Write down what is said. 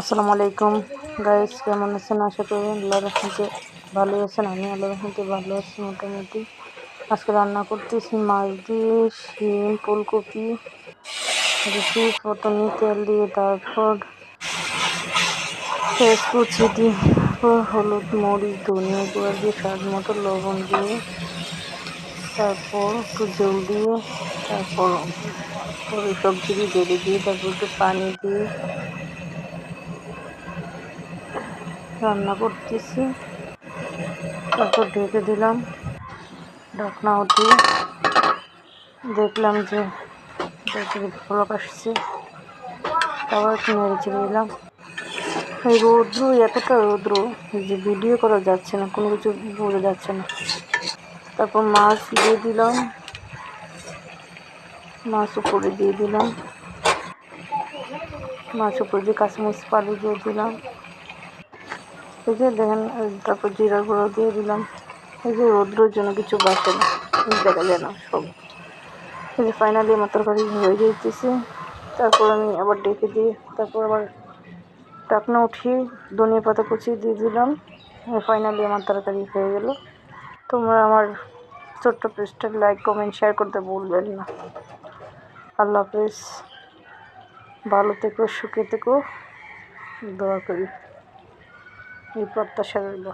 আসসালামু আলাইকুম গাইস, কেমন আছেন? আশা করি আল্লাহর রহমতে ভালো আছেন। আমি আল্লাহর রহমতে ভালো আছি মোটামুটি। আজকে রান্না করতেছি মাছ দিয়ে শিম, ফুলকপি বেশি প্রথমে তেল দিয়ে, তারপর পেঁয়াজ কুচি দিয়ে, তারপর হলুদ, মরিচ, ধনিয়া গুঁড়া দিয়ে, স্বাদ মতো লবণ দিয়ে, তারপর একটু জল দিয়ে, তারপর ওই সবজি ঢেলে দিয়ে, তারপর একটু পানি দিয়ে রান্না করতেছি। তারপর ঢেকে দিলাম, ঢাকনা উঠিয়ে দেখলাম যে ফলক আসছে। তারপর একটু নেড়ে চেড়ে দিলাম। এই রৌদ্র, এতটা রৌদ্র যে ভিডিও করা যাচ্ছে না, কোনো কিছু বোঝা যাচ্ছে না। তারপর মাছ দিয়ে দিলাম, মাছ উপরে দিয়ে দিলাম, মাছ উপরে দিয়ে কাঁচামরিচ পানি দিয়ে দিলাম। এই যে দেখেন, তারপর জিরা গুঁড়ো দিয়ে দিলাম। এই যে রৌদ্রের জন্য কিছু বাঁচে না, দেখা যায় না সব। এই যে ফাইনালি আমার তরকারি হয়ে যাইতেছে। তারপর আমি আবার ডেকে দিয়ে, তারপর আবার ঢাকনা উঠিয়ে ধনিয়া পাতা কুচি দিয়ে দিলাম। ফাইনালি আমার তরকারি হয়ে গেল। তোমরা আমার ছোট্ট পেজটা লাইক, কমেন্ট, শেয়ার করতে ভুলবেন না। আল্লাহ হাফেজ। ভালো থেকো, সুখে থেকো, দোয়া করি, এই প্রত্যাশা রইল।